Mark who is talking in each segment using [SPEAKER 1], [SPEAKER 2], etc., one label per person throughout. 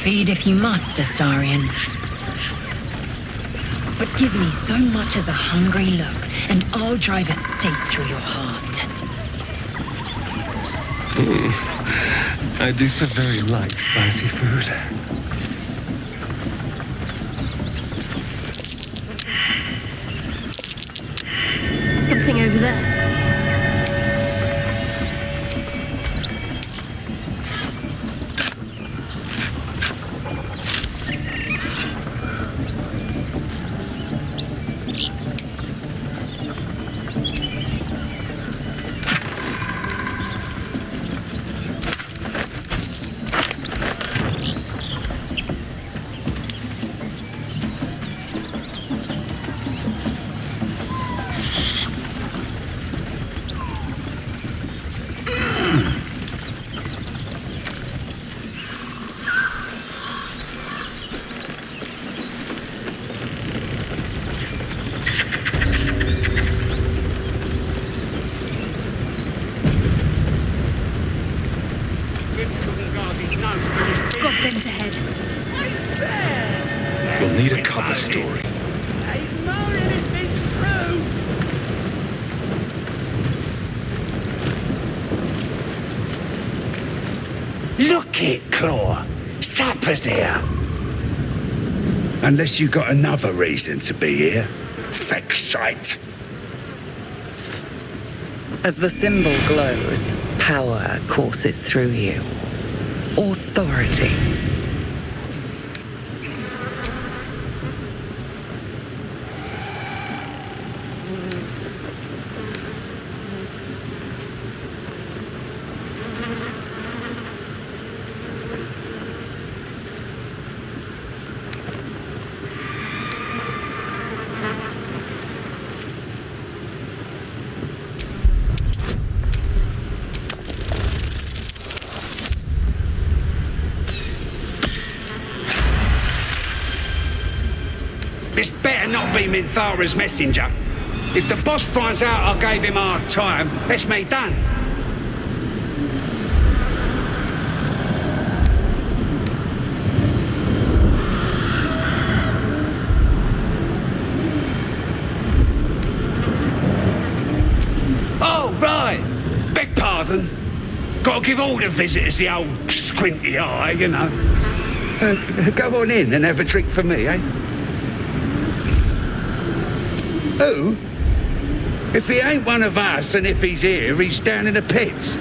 [SPEAKER 1] Feed if you must, Astarion. But give me so much as a hungry look, and I'll drive a stake through your heart.
[SPEAKER 2] I do so very like spicy food.
[SPEAKER 3] Something over there.
[SPEAKER 4] Goblins ahead.
[SPEAKER 5] We'll need a cover story.
[SPEAKER 6] Look it, Claw. Sapper's here. Unless you got another reason to be here. Feck sight.
[SPEAKER 7] As the symbol glows, power courses through you. Authority.
[SPEAKER 6] This better not be Minthara's messenger. If the boss finds out I gave him a hard time, that's me done. Oh, right. Beg pardon. Gotta give all the visitors the old squinty eye, you know. Go on in and have a drink for me, eh? Who? If he ain't one of us, and if he's here, he's down in the pits.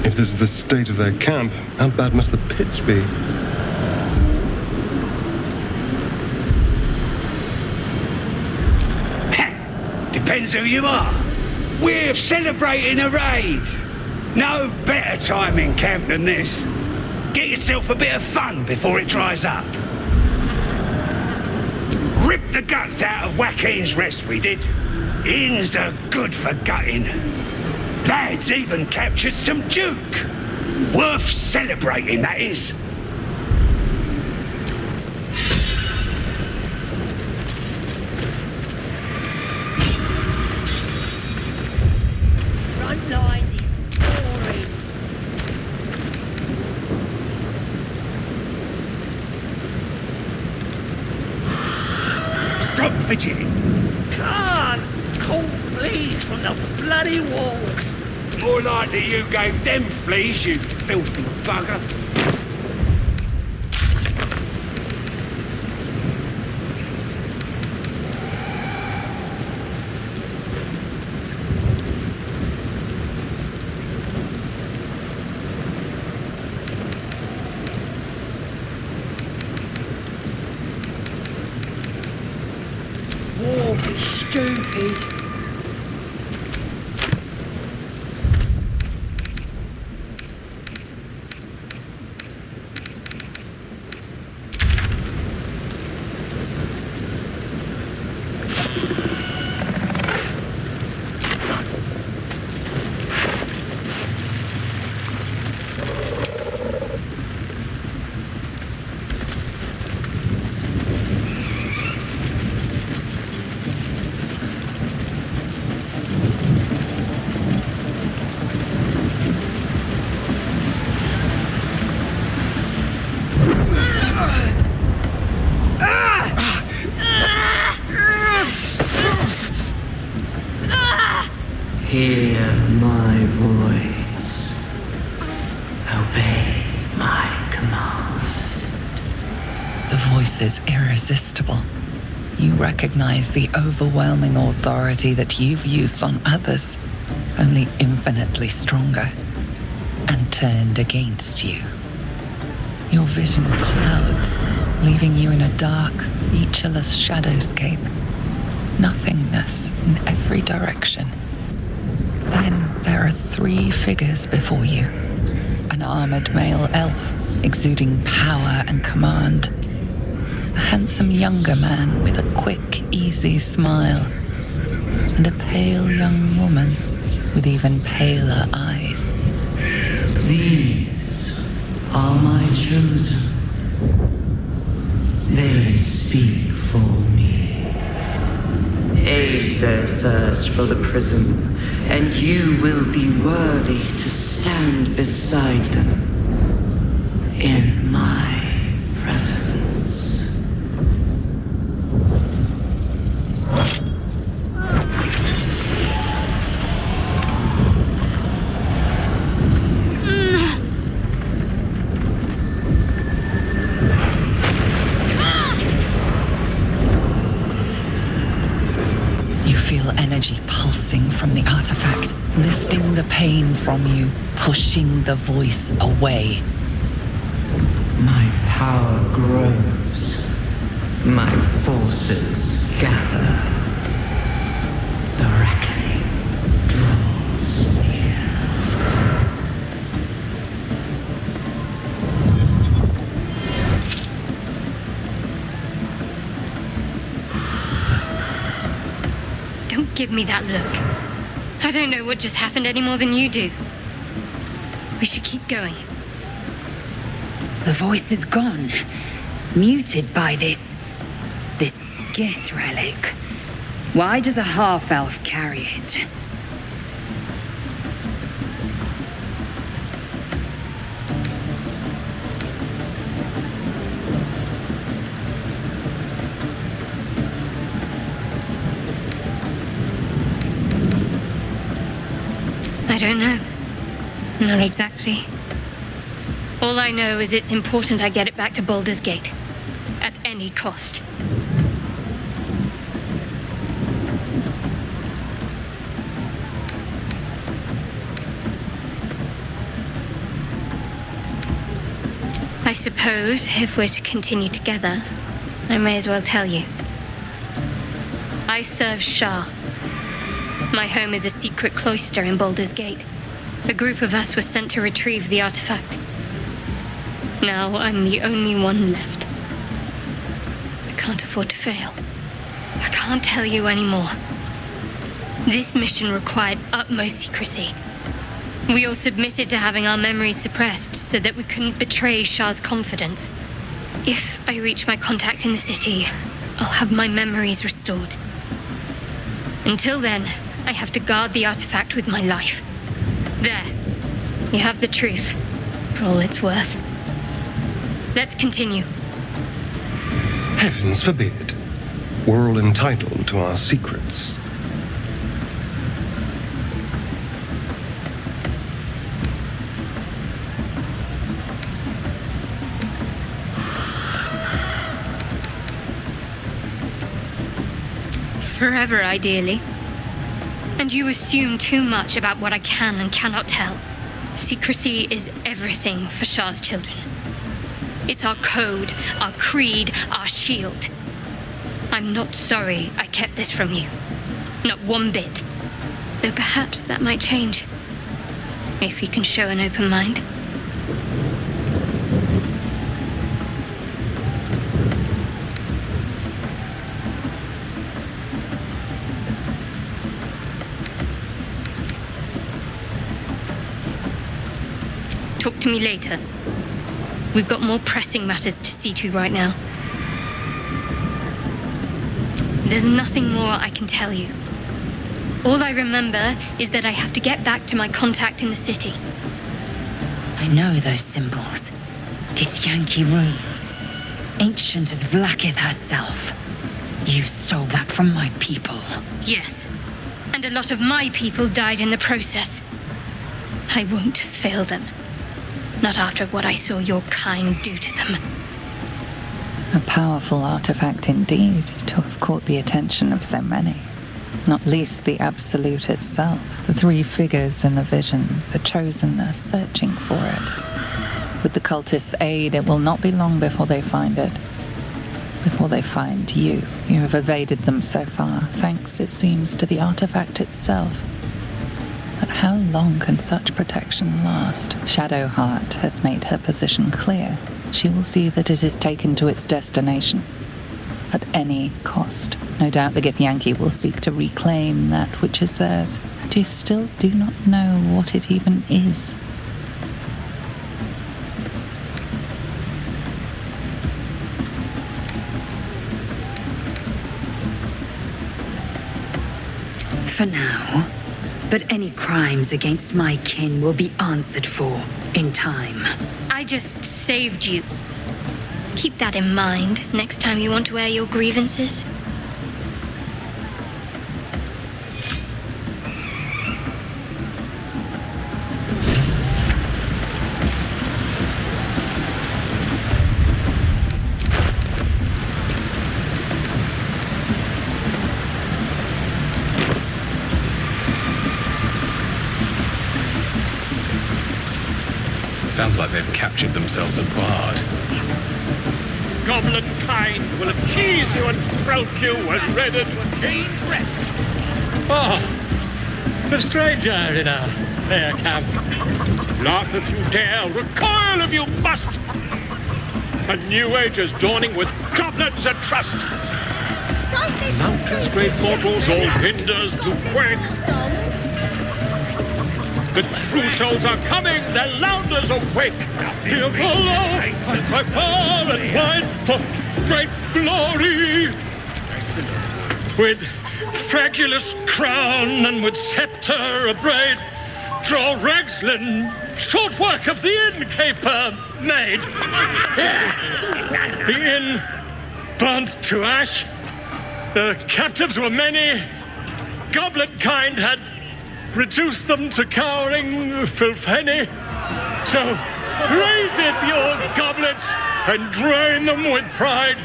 [SPEAKER 2] If this is the state of their camp, how bad must the pits be?
[SPEAKER 6] Depends who you are. We're celebrating a raid. No better time in camp than this. Get yourself a bit of fun before it dries up. Rip the guts out of Joaquin's rest, we did. Inns are good for gutting. Lads even captured some Duke. Worth celebrating, that is.
[SPEAKER 4] Front line is boring.
[SPEAKER 6] Stop fidgeting.
[SPEAKER 8] Can't! Cold fleas from the bloody walls.
[SPEAKER 6] More likely you gave them fleas, you filthy bugger.
[SPEAKER 4] Walk is stupid.
[SPEAKER 7] Hear my voice. Obey my command. The voice is irresistible. You recognize the overwhelming authority that you've used on others, only infinitely stronger, and turned against you. Your vision clouds, leaving you in a dark, featureless shadowscape. Nothingness in every direction. Then there are 3 figures before you. An armored male elf, exuding power and command. A handsome younger man with a quick, easy smile. And a pale young woman with even paler eyes. These are my chosen. They speak for me. Aid their search for the prism, and you will be worthy to stand beside them in my presence. Energy pulsing from the artifact, lifting the pain from you, pushing the voice away. My power grows. My forces gather. The reckoning draws near.
[SPEAKER 3] Don't give me that look. I don't know what just happened any more than you do. We should keep going.
[SPEAKER 1] The voice is gone. Muted by this Gith relic. Why does a half-elf carry it?
[SPEAKER 3] I don't know. Not exactly. All I know is it's important I get it back to Baldur's Gate. At any cost. I suppose, if we're to continue together, I may as well tell you. I serve Shah. My home is a secret cloister in Baldur's Gate. A group of us was sent to retrieve the artifact. Now I'm the only one left. I can't afford to fail. I can't tell you anymore. This mission required utmost secrecy. We all submitted to having our memories suppressed so that we couldn't betray Shah's confidence. If I reach my contact in the city, I'll have my memories restored. Until then, I have to guard the artifact with my life. There. You have the truth, for all it's worth. Let's continue.
[SPEAKER 2] Heavens forbid. We're all entitled to our secrets.
[SPEAKER 3] Forever, ideally. And you assume too much about what I can and cannot tell. Secrecy is everything for Shah's children. It's our code, our creed, our shield. I'm not sorry I kept this from you. Not one bit. Though perhaps that might change. If you can show an open mind. Talk to me later. We've got more pressing matters to see to right now. There's nothing more I can tell you. All I remember is that I have to get back to my contact in the city.
[SPEAKER 1] I know those symbols. Githyanki runes. Ancient as Vlaakith herself. You stole that from my people.
[SPEAKER 3] Yes. And a lot of my people died in the process. I won't fail them. Not after what I saw your kind do to them.
[SPEAKER 7] A powerful artifact indeed, to have caught the attention of so many. Not least the Absolute itself. The three figures in the vision, the Chosen, are searching for it. With the cultists' aid, it will not be long before they find it. Before they find you. You have evaded them so far, thanks, it seems, to the artifact itself. But how long can such protection last? Shadowheart has made her position clear. She will see that it is taken to its destination. At any cost. No doubt the Githyanki will seek to reclaim that which is theirs. But you still do not know what it even is.
[SPEAKER 1] For now. But any crimes against my kin will be answered for in time.
[SPEAKER 3] I just saved you. Keep that in mind next time you want to air your grievances.
[SPEAKER 5] Sounds like they've captured themselves a bard.
[SPEAKER 8] Goblin kind will tease you and throat you and ready to gain rest.
[SPEAKER 9] Oh, a stranger in a fair camp.
[SPEAKER 8] Laugh if you dare, recoil if you must. A new age is dawning with goblins at trust. Mountains, great mortals, all hinders to quake. The true souls are coming, their louders awake.
[SPEAKER 9] Here follow, and cry far and wide for great glory. With fragulous crown and with scepter abraid, draw Ragslin, short work of the innkeeper made. The inn burnt to ash. The captives were many. Goblin kind had reduced them to cowering filthenny. So raise it, your goblets, and drain them with pride.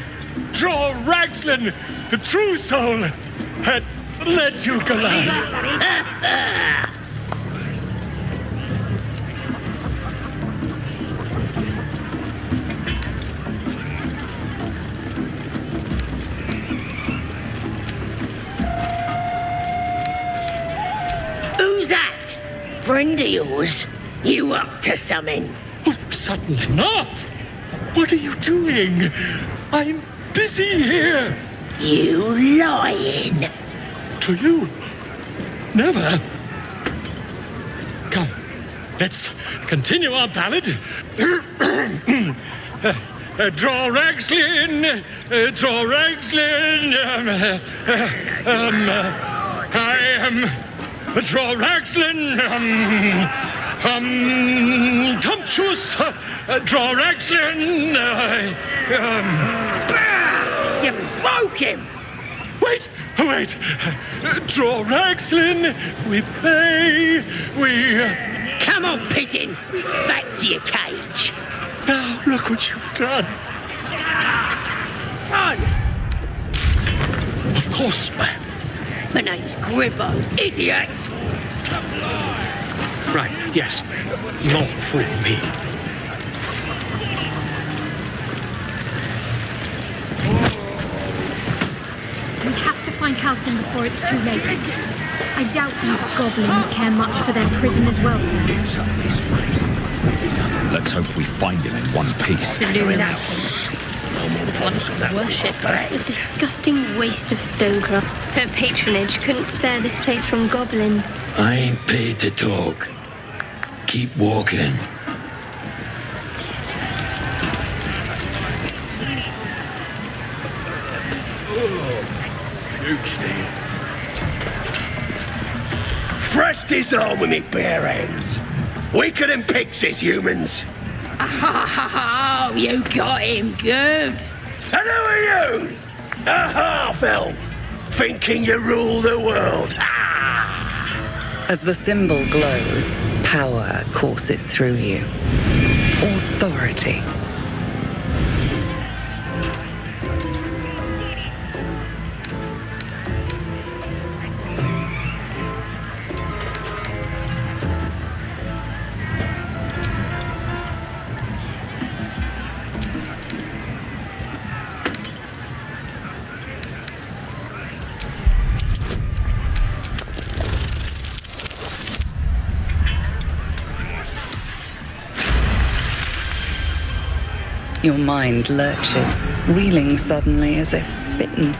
[SPEAKER 9] Draw Ragslin, the true soul, and let you glide.
[SPEAKER 4] Who's that? Friend of yours? You up to something?
[SPEAKER 9] Oh, certainly not. What are you doing? I'm busy here.
[SPEAKER 4] You lying.
[SPEAKER 9] To you? Never. Come, let's continue our ballad. Draw Ragslin, draw Ragslin. I am draw Ragslin. Tumptuous, draw Ragslin.
[SPEAKER 4] You broke him.
[SPEAKER 9] Wait. Draw Ragslin. We play.
[SPEAKER 4] Come on, pigeon. Back to your cage.
[SPEAKER 9] Now look what you've done.
[SPEAKER 4] Run.
[SPEAKER 9] Of course.
[SPEAKER 4] My name's Gribbo, idiot.
[SPEAKER 9] Right, yes. Not for me.
[SPEAKER 10] We have to find Halsin before it's too late. I doubt these goblins care much for their prisoner's welfare.
[SPEAKER 5] Let's hope we find him in one piece.
[SPEAKER 3] The Luminati was once worshipped. A disgusting waste of stonecrop. Her patronage couldn't spare this place from goblins.
[SPEAKER 11] I ain't paid to talk. Keep walking.
[SPEAKER 6] Fresh disarm with me bare hands. Weaker than pixies, humans.
[SPEAKER 4] Oh, you got him good.
[SPEAKER 6] And who are you? A half-elf, thinking you rule the world. Ah!
[SPEAKER 7] As the symbol glows, power courses through you. Authority. Your mind lurches, reeling suddenly as if bitten.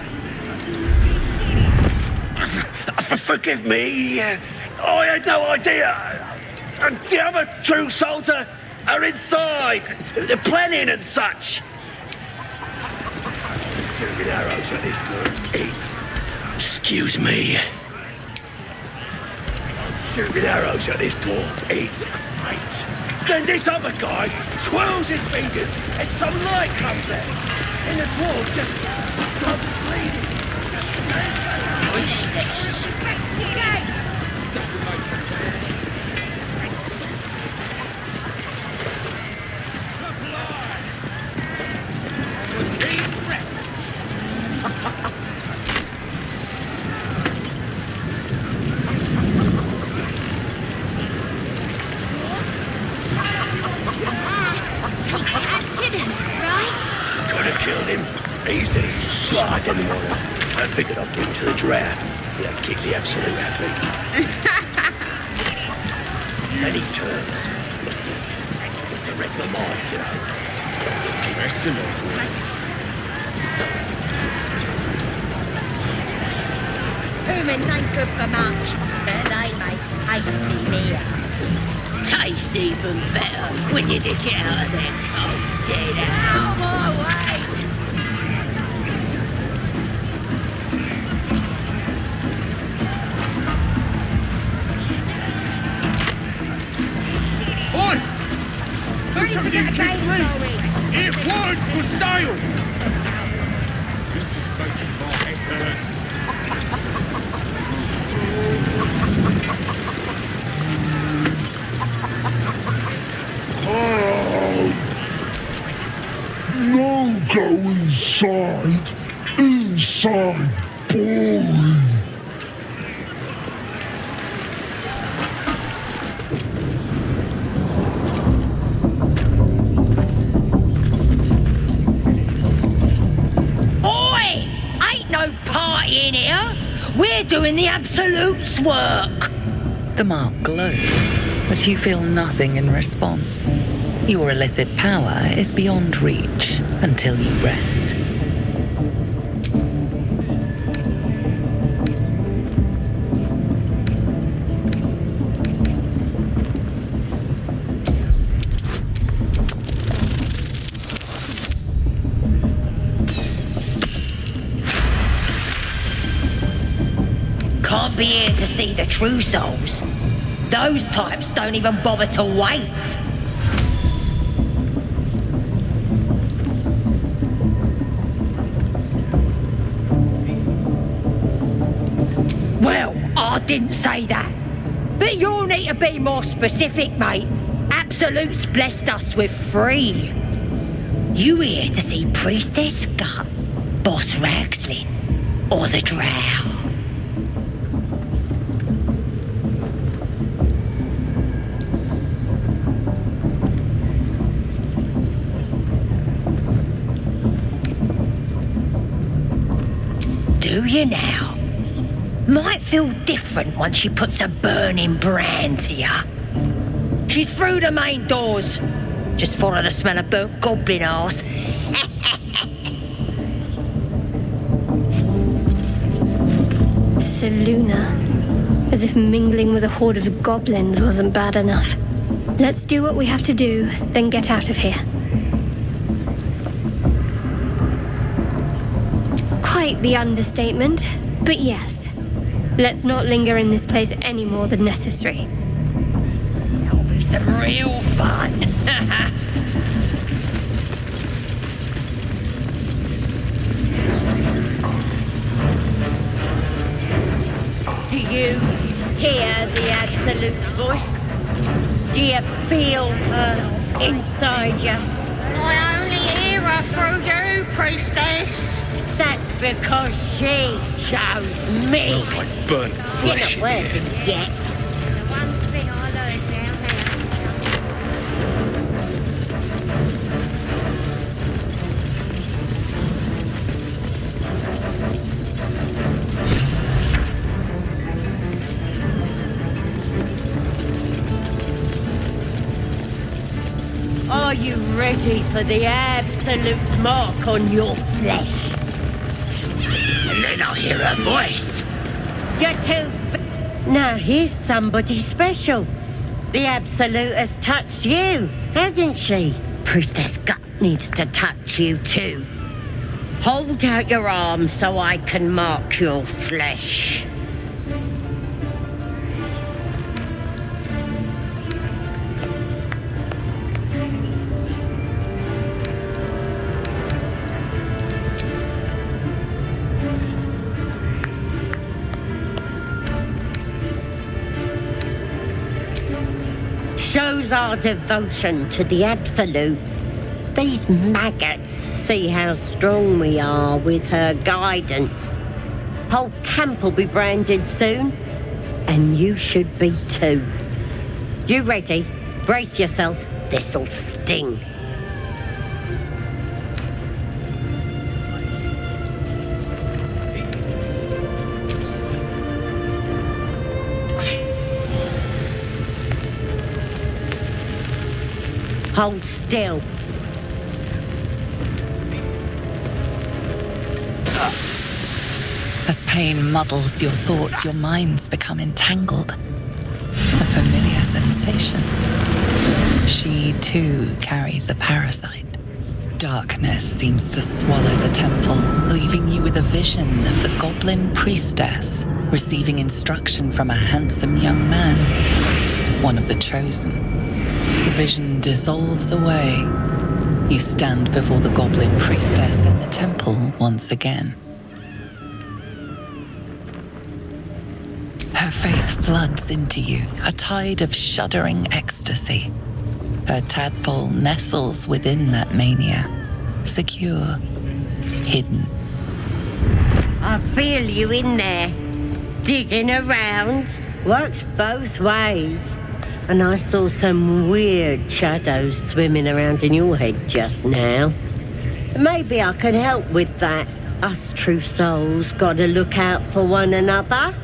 [SPEAKER 6] Forgive me. I had no idea. The other true souls are inside. They're planning and such. Shooting arrows at this dwarf.
[SPEAKER 11] Excuse me.
[SPEAKER 6] Shooting arrows at this dwarf. It's great. Then this other guy twirls his fingers and some light comes out. And the dwarf just stops bleeding.
[SPEAKER 4] Priestess.
[SPEAKER 6] Easy. But I didn't want to. I figured I'd get him to the drow. Yeah, keep the absolute happy. Then he turns. Must have read my mind, you know. Excellent.
[SPEAKER 4] Humans ain't good for much, but they make tasty meal. Tastes even better when you nick it out of their cold dead out of my way!
[SPEAKER 6] Ready to get a game going! It was for sale!
[SPEAKER 8] This is making my head hurt.
[SPEAKER 12] No, go inside. Inside. Boring.
[SPEAKER 4] We're doing the Absolute's work!
[SPEAKER 7] The mark glows, but you feel nothing in response. Your Illithid power is beyond reach until you rest.
[SPEAKER 4] Can't be here to see the true souls. Those types don't even bother to wait. Well, I didn't say that. But you'll need to be more specific, mate. Absolute's blessed us with 3. You here to see Priestess Gut, Boss Ragslin, or the Drow? Do you now? Might feel different once she puts a burning brand to ya. She's through the main doors. Just follow the smell of burnt goblin arse.
[SPEAKER 3] Seluna. As if mingling with a horde of goblins wasn't bad enough. Let's do what we have to do, then get out of here. Quite the understatement, but yes. Let's not linger in this place any more than necessary.
[SPEAKER 4] That'll be some real fun. Do you hear the Absolute's voice? Do you feel her inside you?
[SPEAKER 13] I only hear her through you, priestess.
[SPEAKER 4] That's because she chose me.
[SPEAKER 5] Smells like burnt flesh
[SPEAKER 4] You're not
[SPEAKER 5] in here.
[SPEAKER 4] working yet.
[SPEAKER 13] One thing I learned down
[SPEAKER 4] Are you ready for the Absolute's mark on your flesh?
[SPEAKER 11] And then I'll hear her voice.
[SPEAKER 4] You're too Now here's somebody special. The Absolute has touched you, hasn't she? Priestess Gut needs to touch you too. Hold out your arm so I can mark your flesh. Shows our devotion to the Absolute. These maggots see how strong we are with her guidance. Whole camp will be branded soon, and you should be too. You ready? Brace yourself. This'll sting. Hold still.
[SPEAKER 7] As pain muddles your thoughts, your minds become entangled. A familiar sensation. She too carries a parasite. Darkness seems to swallow the temple, leaving you with a vision of the goblin priestess receiving instruction from a handsome young man, one of the chosen. The vision dissolves away. You stand before the goblin priestess in the temple once again. Her faith floods into you, a tide of shuddering ecstasy. Her tadpole nestles within that mania, secure, hidden.
[SPEAKER 4] I feel you in there, digging around. Works both ways. And I saw some weird shadows swimming around in your head just now. Maybe I can help with that. Us true souls gotta look out for one another.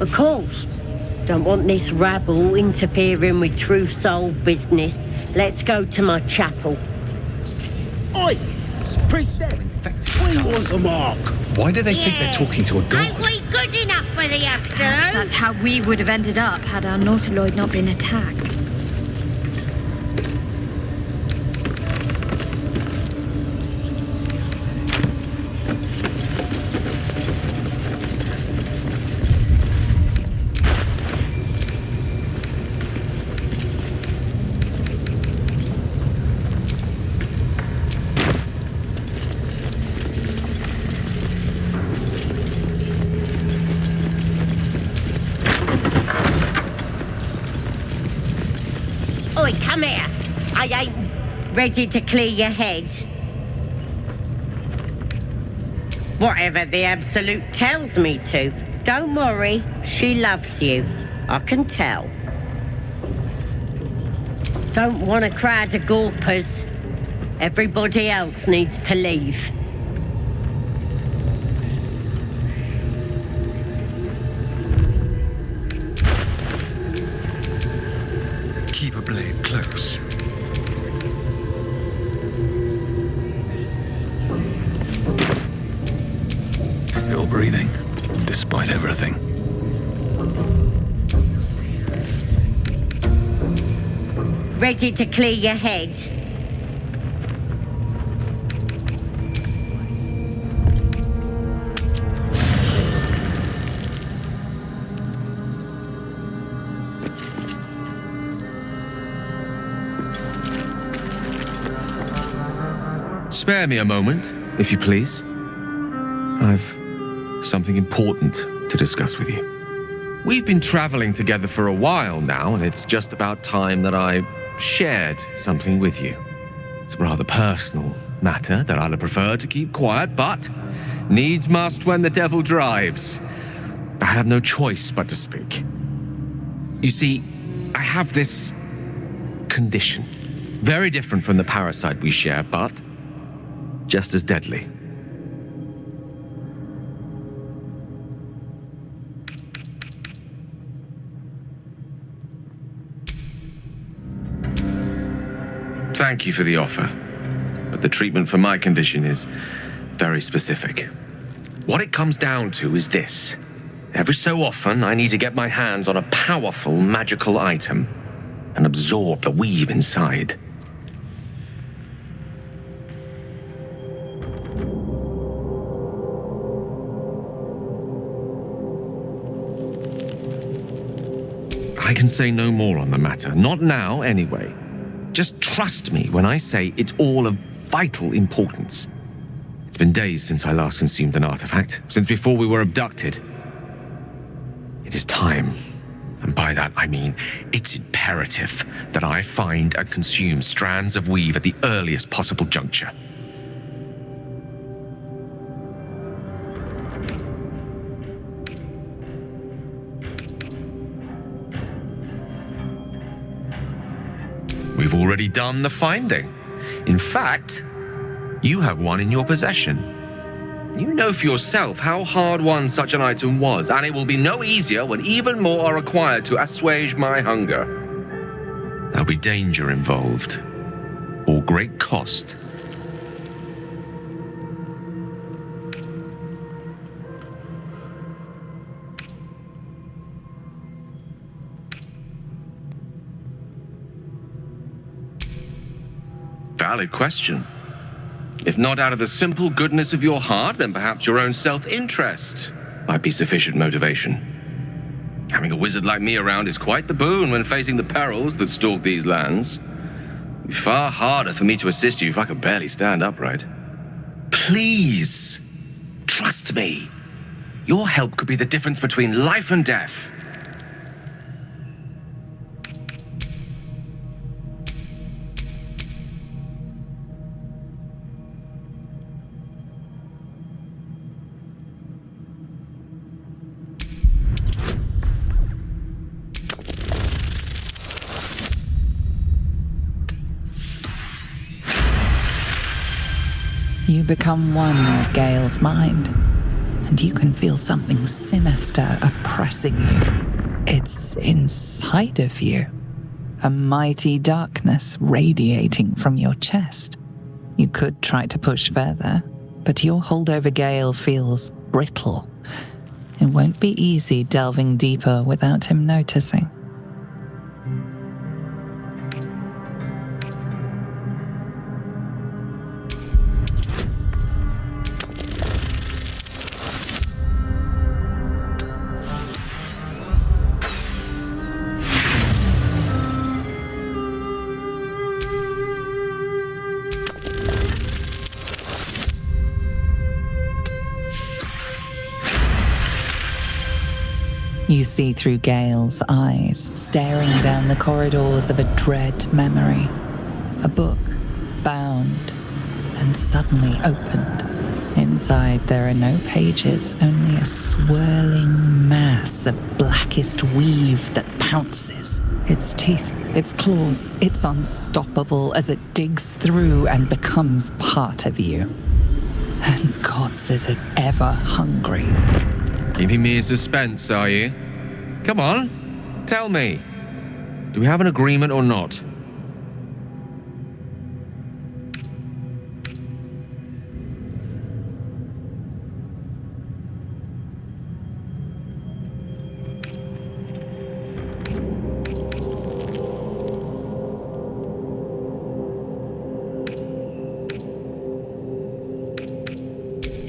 [SPEAKER 4] Of course. Don't want this rabble interfering with true soul business. Let's go to my chapel.
[SPEAKER 6] Oi! Priestess! We want a mark.
[SPEAKER 5] Why do they think they're talking to a god?
[SPEAKER 13] Ain't we good enough for the
[SPEAKER 10] Perhaps
[SPEAKER 13] Absolute?
[SPEAKER 10] that's how we would have ended up had our Nautiloid not been attacked.
[SPEAKER 4] Oi, come here. I ain't ready to clear your head. Whatever the Absolute tells me to. Don't worry, she loves you. I can tell. Don't want a crowd of gawpers. Everybody else needs to leave.
[SPEAKER 2] Keep a blade close.
[SPEAKER 5] Still breathing, despite everything.
[SPEAKER 4] Ready to clear your head?
[SPEAKER 2] Spare me a moment, if you please. I've something important to discuss with you. We've been traveling together for a while now, and it's just about time that I shared something with you. It's a rather personal matter that I'd prefer to keep quiet, but needs must when the devil drives. I have no choice but to speak. You see, I have this condition. Very different from the parasite we share, but just as deadly. Thank you for the offer, but the treatment for my condition is very specific. What it comes down to is this. Every so often, I need to get my hands on a powerful magical item and absorb the weave inside. I can say no more on the matter, not now anyway. Just trust me when I say it's all of vital importance. It's been days since I last consumed an artifact, since before we were abducted. It is time, and by that I mean it's imperative that I find and consume strands of weave at the earliest possible juncture. We've already done the finding. In fact, you have one in your possession. You know for yourself how hard-won such an item was, and it will be no easier when even more are required to assuage my hunger. There'll be danger involved, or great cost. Valid question. If not out of the simple goodness of your heart, then perhaps your own self-interest might be sufficient motivation. Having a wizard like me around is quite the boon when facing the perils that stalk these lands. It'd be far harder for me to assist you if I could barely stand upright. Please, trust me. Your help could be the difference between life and death.
[SPEAKER 7] You become one with Gale's mind, and you can feel something sinister oppressing you. It's inside of you, a mighty darkness radiating from your chest. You could try to push further, but your hold over Gale feels brittle. It won't be easy delving deeper without him noticing. You see through Gale's eyes, staring down the corridors of a dread memory. A book, bound, and suddenly opened. Inside there are no pages, only a swirling mass of blackest weave that pounces. Its teeth, its claws, it's unstoppable as it digs through and becomes part of you. And gods, is it ever hungry.
[SPEAKER 2] Keeping me in suspense, are you? Come on, tell me. Do we have an agreement or not?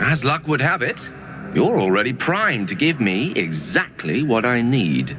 [SPEAKER 2] As luck would have it, you're already primed to give me exactly what I need.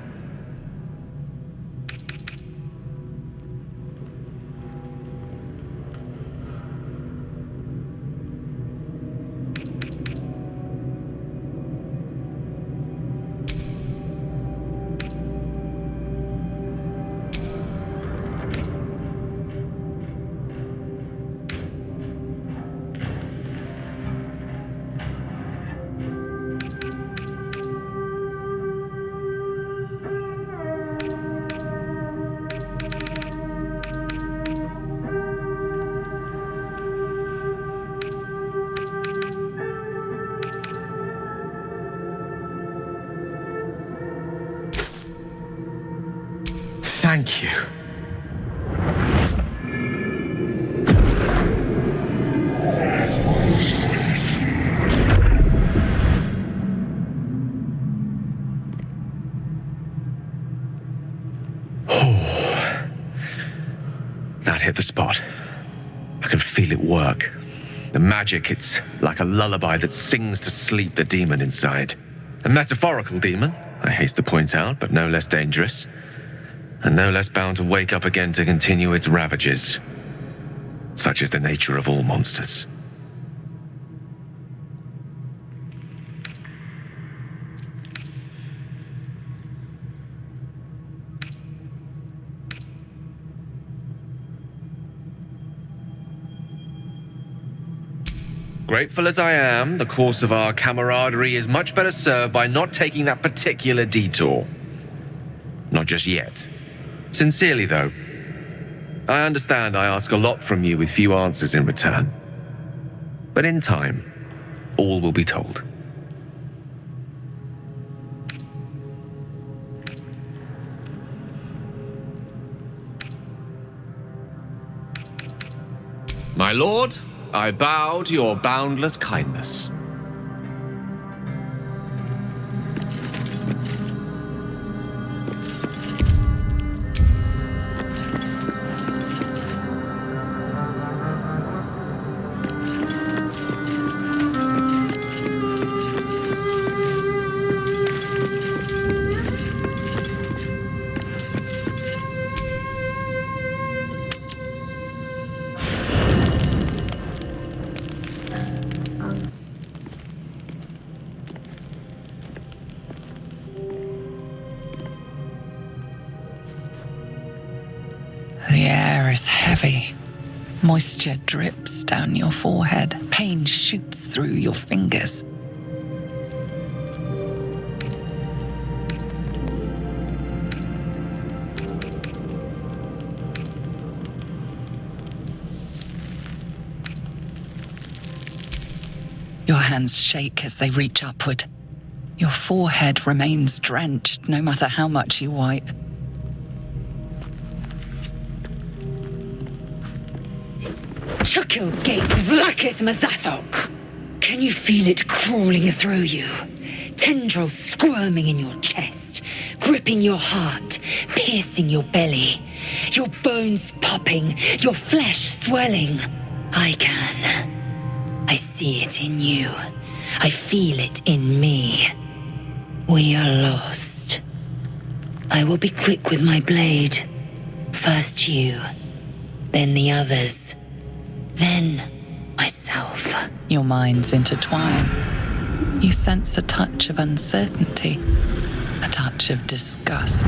[SPEAKER 2] Thank you. That hit the spot. I can feel it work. The magic, it's like a lullaby that sings to sleep the demon inside. A metaphorical demon, I haste to point out, but no less dangerous. And no less bound to wake up again to continue its ravages. Such is the nature of all monsters. Grateful as I am, the course of our camaraderie is much better served by not taking that particular detour. Not just yet. Sincerely, though. I understand I ask a lot from you with few answers in return. But in time, all will be told. My lord, I bow to your boundless kindness.
[SPEAKER 7] The air is heavy. Moisture drips down your forehead. Pain shoots through your fingers. Your hands shake as they reach upward. Your forehead remains drenched no matter how much you wipe.
[SPEAKER 1] Chukil Gate Vlakith Mazathok! Can you feel it crawling through you? Tendrils squirming in your chest, gripping your heart, piercing your belly. Your bones popping, your flesh swelling. I can. I see it in you. I feel it in me. We are lost. I will be quick with my blade. First you, then the others. Then myself.
[SPEAKER 7] Your minds intertwine. You sense a touch of uncertainty, a touch of disgust.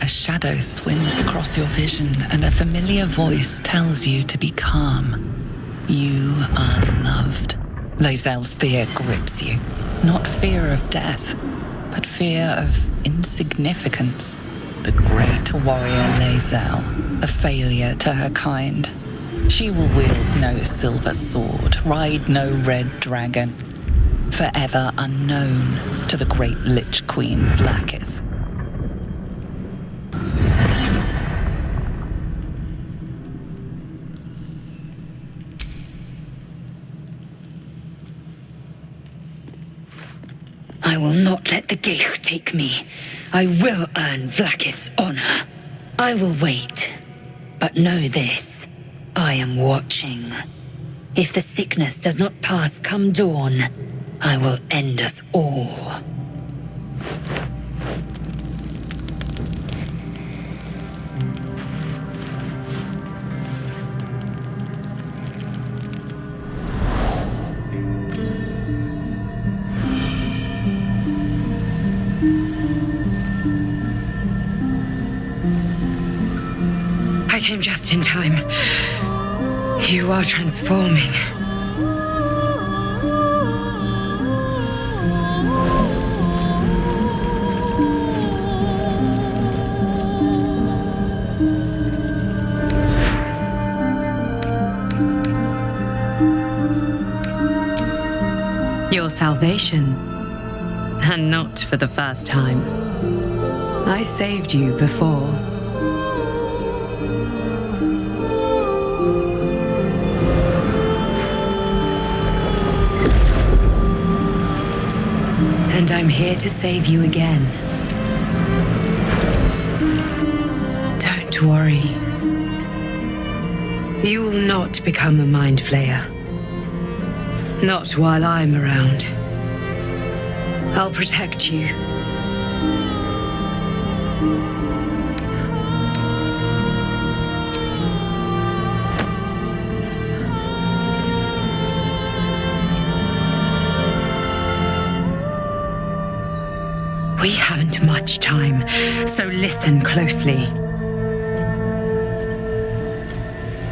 [SPEAKER 7] A shadow swims across your vision, and a familiar voice tells you to be calm. You are loved. Lae'zel's fear grips you. Not fear of death, but fear of insignificance. The great warrior Lae'zel, a failure to her kind. She will wield no silver sword, ride no red dragon. Forever unknown to the great Lich Queen Vlakith.
[SPEAKER 1] I will not let the Geich take me. I will earn Vlakith's honor. I will wait. But know this, I am watching. If the sickness does not pass come dawn, I will end us all. I came just in time. You are transforming. Your salvation. And not for the first time. I saved you before. And I'm here to save you again. Don't worry. You will not become a mind flayer. Not while I'm around. I'll protect you. We haven't much time, so listen closely.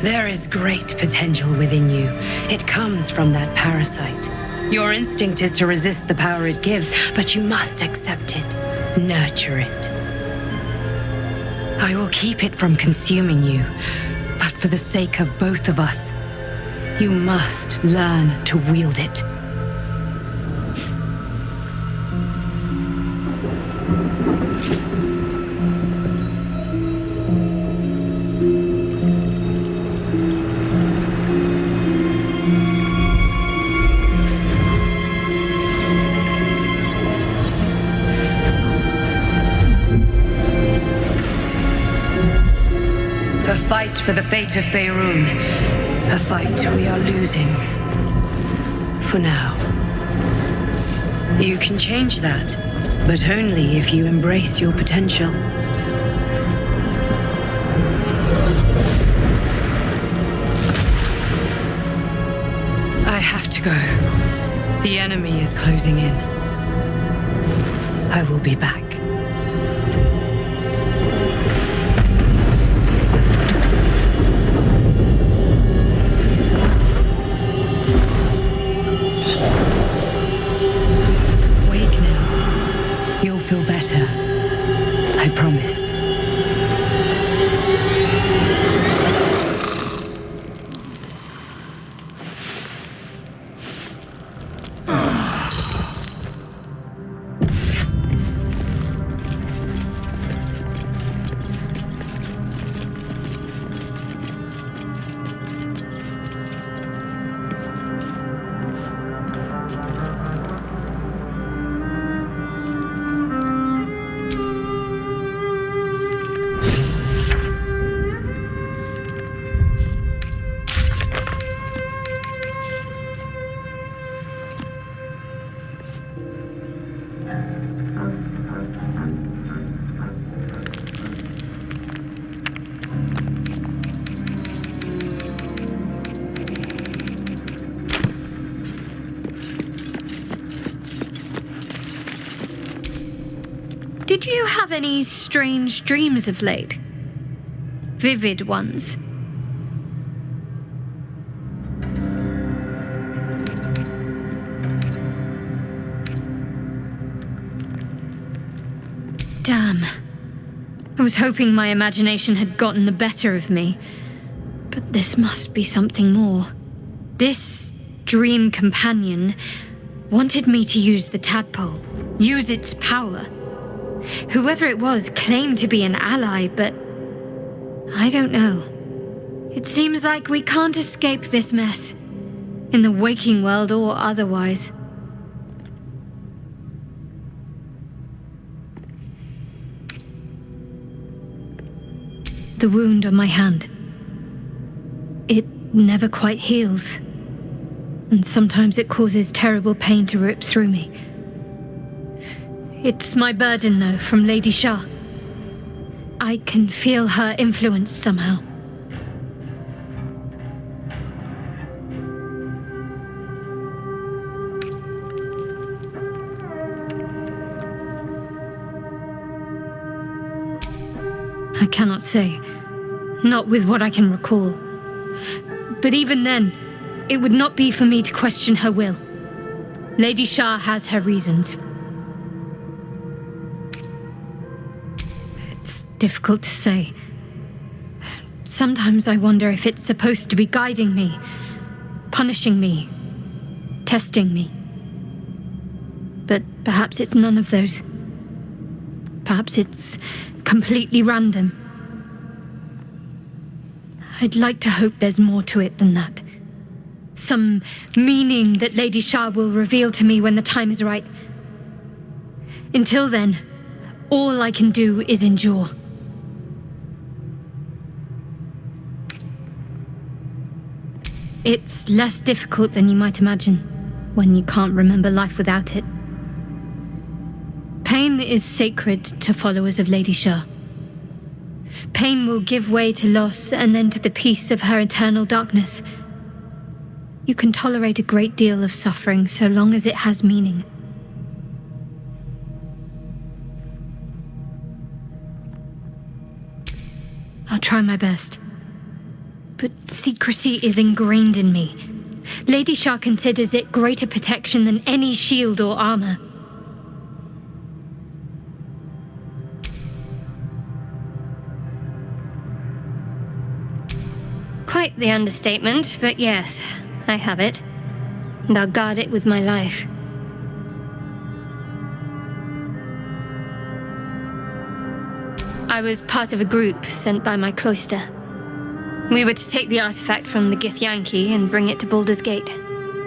[SPEAKER 1] There is great potential within you. It comes from that parasite. Your instinct is to resist the power it gives, but you must accept it, nurture it. I will keep it from consuming you, but for the sake of both of us, you must learn to wield it. For the fate of Faerun, a fight we are losing. For now. You can change that, but only if you embrace your potential. I have to go. The enemy is closing in. I will be back. Feel better. I promise.
[SPEAKER 10] Did you have any strange dreams of late? Vivid ones? Damn. I was hoping my imagination had gotten the better of me. But this must be something more. This dream companion wanted me to use the tadpole, use its power. Whoever it was claimed to be an ally, but I don't know. It seems like we can't escape this mess, in the waking world or otherwise. The wound on my hand. It never quite heals. And sometimes it causes terrible pain to rip through me. It's my burden, though, from Lady Shah. I can feel her influence somehow. I cannot say. Not with what I can recall. But even then, it would not be for me to question her will. Lady Shah has her reasons. It's difficult to say. Sometimes I wonder if it's supposed to be guiding me, punishing me, testing me. But perhaps it's none of those. Perhaps it's completely random. I'd like to hope there's more to it than that. Some meaning that Lady Shah will reveal to me when the time is right. Until then, all I can do is endure. It's less difficult than you might imagine when you can't remember life without it. Pain is sacred to followers of Lady Shah. Pain will give way to loss and then to the peace of her eternal darkness. You can tolerate a great deal of suffering so long as it has meaning. I'll try my best. But secrecy is ingrained in me. Lady Shah considers it greater protection than any shield or armor.
[SPEAKER 3] Quite the understatement, but yes, I have it. And I'll guard it with my life. I was part of a group sent by my cloister. We were to take the artifact from the Githyanki and bring it to Baldur's Gate,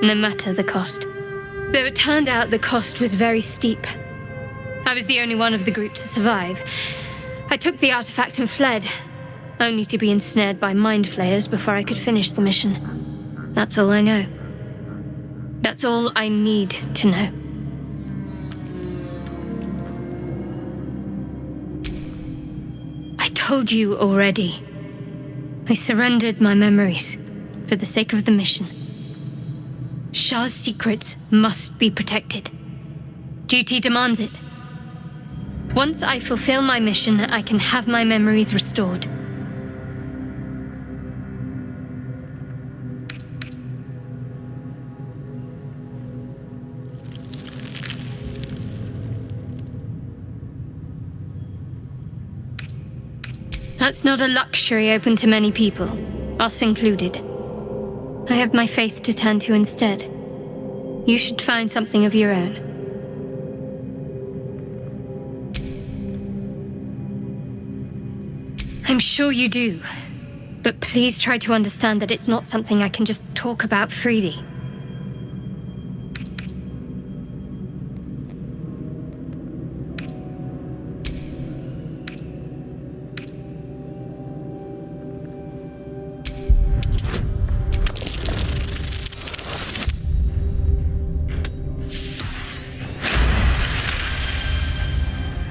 [SPEAKER 3] no matter the cost. Though it turned out the cost was very steep. I was the only one of the group to survive. I took the artifact and fled, only to be ensnared by mind flayers before I could finish the mission. That's all I know. That's all I need to know. I told you already. I surrendered my memories for the sake of the mission. Shah's secrets must be protected. Duty demands it. Once I fulfill my mission, I can have my memories restored. That's not a luxury open to many people, us included. I have my faith to turn to instead. You should find something of your own. I'm sure you do, but please try to understand that it's not something I can just talk about freely.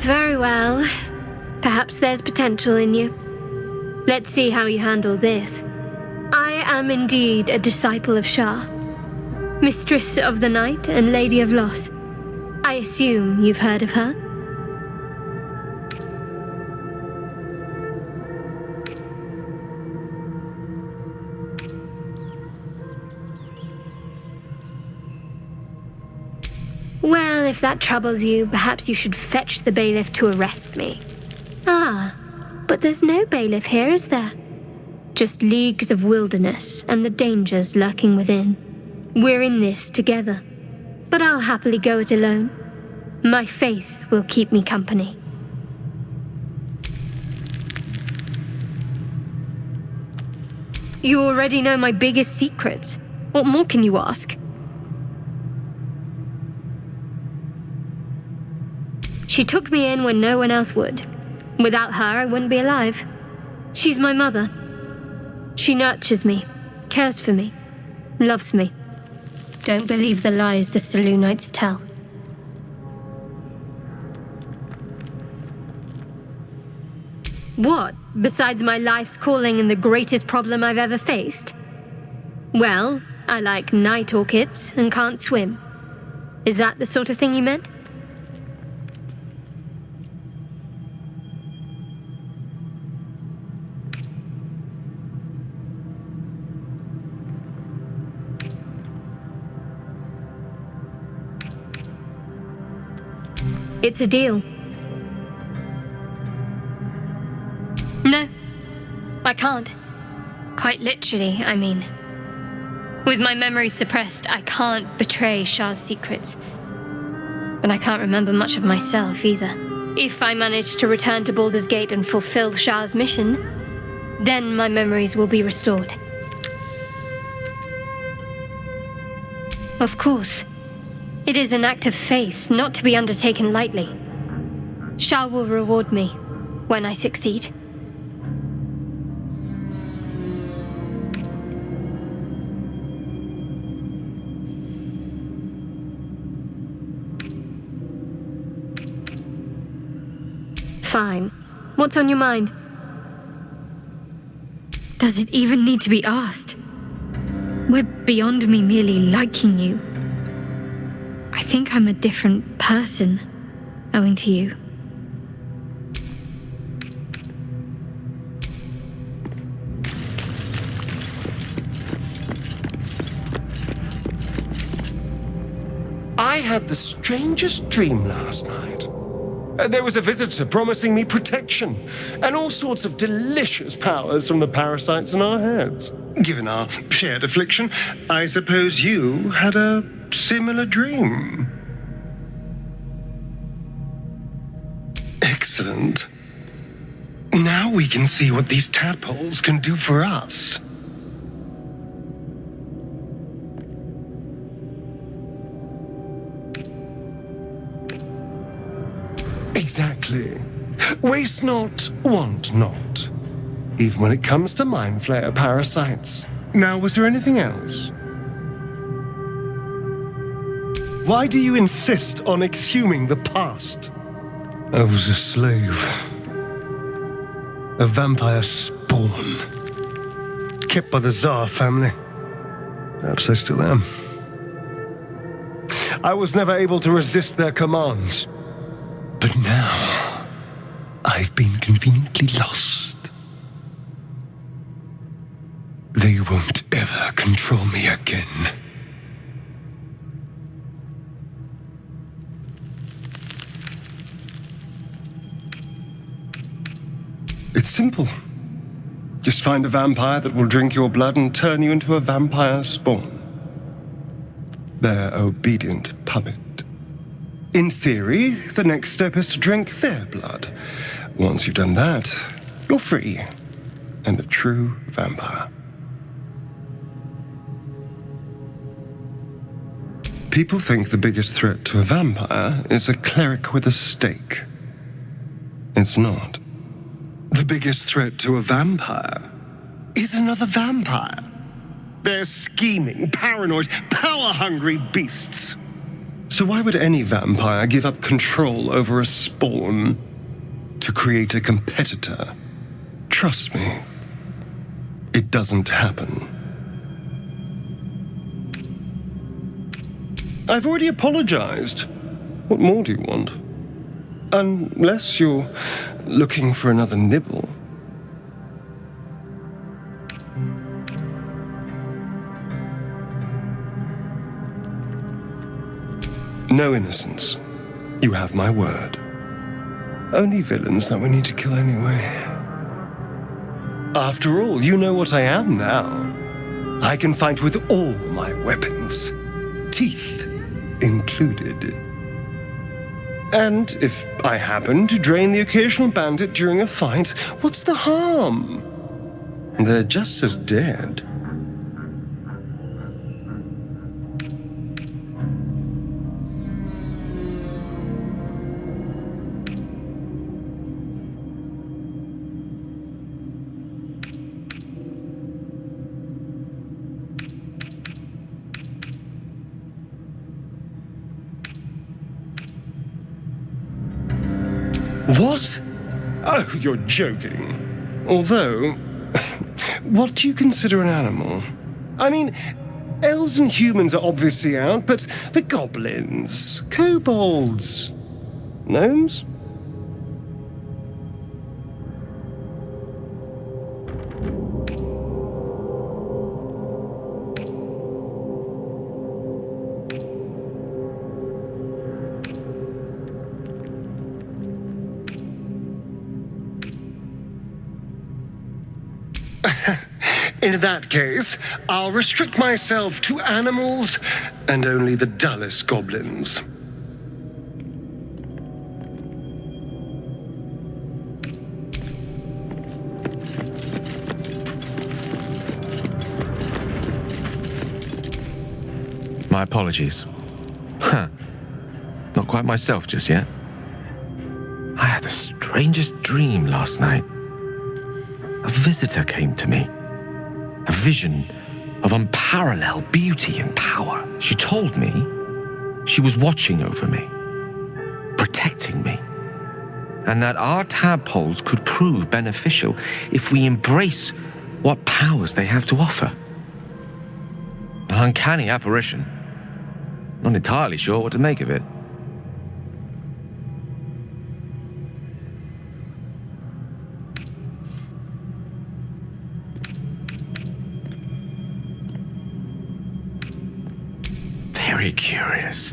[SPEAKER 3] Very well. Perhaps there's potential in you. Let's see how you handle this. I am indeed a disciple of Shah, Mistress of the Night and Lady of Loss. I assume you've heard of her? Well, if that troubles you, perhaps you should fetch the bailiff to arrest me. Ah, but there's no bailiff here, is there? Just leagues of wilderness and the dangers lurking within. We're in this together, but I'll happily go it alone. My faith will keep me company. You already know my biggest secrets. What more can you ask? She took me in when no one else would. Without her, I wouldn't be alive. She's my mother. She nurtures me, cares for me, loves me. Don't believe the lies the Selûnites tell. What, besides my life's calling and the greatest problem I've ever faced? Well, I like night orchids and can't swim. Is that the sort of thing you meant?
[SPEAKER 10] It's a deal. No, I can't. Quite literally, I mean. With my memory suppressed, I can't betray Shah's secrets. But I can't remember much of myself either. If I manage to return to Baldur's Gate and fulfill Shah's mission, then my memories will be restored. Of course. It is an act of faith, not to be undertaken lightly. Shah will reward me when I succeed. Fine. What's on your mind? Does it even need to be asked? We're beyond me merely liking you. I think I'm a different person, owing to you.
[SPEAKER 14] I had the strangest dream last night. There was a visitor promising me protection and all sorts of delicious powers from the parasites in our heads. Given our shared affliction, I suppose you had a similar dream. Excellent. Now we can see what these tadpoles can do for us. Exactly. Waste not, want not. Even when it comes to mind flayer parasites. Now, was there anything else? Why do you insist on exhuming the past? I was a slave. A vampire spawn. Kept by the Tsar family. Perhaps I still am. I was never able to resist their commands. But now, I've been conveniently lost. They won't ever control me again. It's simple. Just find a vampire that will drink your blood and turn you into a vampire spawn. Their obedient puppet. In theory, the next step is to drink their blood. Once you've done that, you're free and a true vampire. People think the biggest threat to a vampire is a cleric with a stake. It's not. The biggest threat to a vampire is another vampire. They're scheming, paranoid, power-hungry beasts. So why would any vampire give up control over a spawn to create a competitor? Trust me, it doesn't happen. I've already apologized. What more do you want? Unless you're looking for another nibble. No innocence. You have my word. Only villains that we need to kill anyway. After all, you know what I am now. I can fight with all my weapons. Teeth included. And if I happen to drain the occasional bandit during a fight, what's the harm? They're just as dead. What? Oh, you're joking. Although, what do you consider an animal? I mean, elves and humans are obviously out, but goblins, kobolds, gnomes? In that case, I'll restrict myself to animals and only the dullest goblins.
[SPEAKER 2] My apologies. Not quite myself just yet. I had the strangest dream last night. A visitor came to me. A vision of unparalleled beauty and power. She told me she was watching over me, protecting me, and that our tadpoles could prove beneficial if we embrace what powers they have to offer. An uncanny apparition. Not entirely sure what to make of it. Very curious.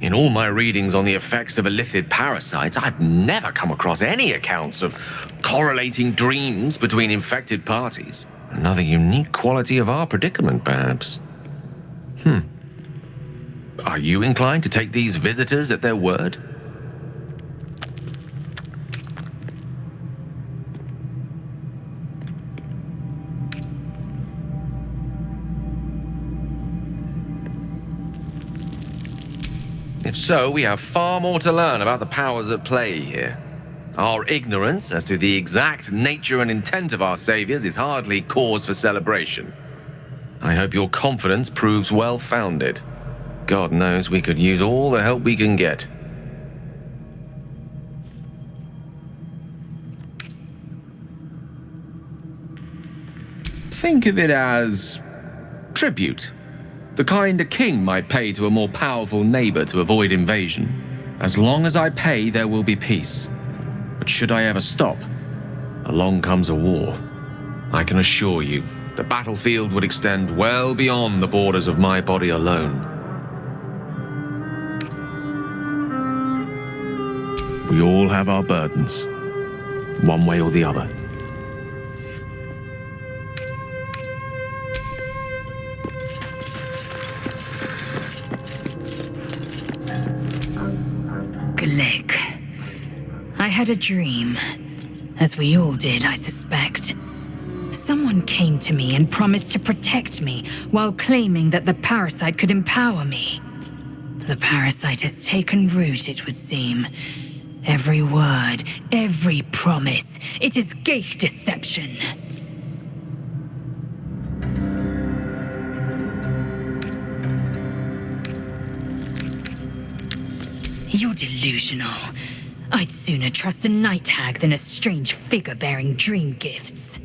[SPEAKER 2] In all my readings on the effects of Illithid parasites, I've never come across any accounts of correlating dreams between infected parties. Another unique quality of our predicament, perhaps. Are you inclined to take these visitors at their word? If so, we have far more to learn about the powers at play here. Our ignorance as to the exact nature and intent of our saviors is hardly cause for celebration. I hope your confidence proves well-founded. God knows we could use all the help we can get. Think of it as tribute. The kind a king might pay to a more powerful neighbor to avoid invasion. As long as I pay, there will be peace. But should I ever stop, along comes a war. I can assure you, the battlefield would extend well beyond the borders of my body alone. We all have our burdens, one way or the other.
[SPEAKER 1] Glick. I had a dream, as we all did, I suspect. Someone came to me and promised to protect me while claiming that the parasite could empower me. The parasite has taken root, it would seem. Every word, every promise, it is gate deception. You're delusional. I'd sooner trust a night hag than a strange figure bearing dream gifts.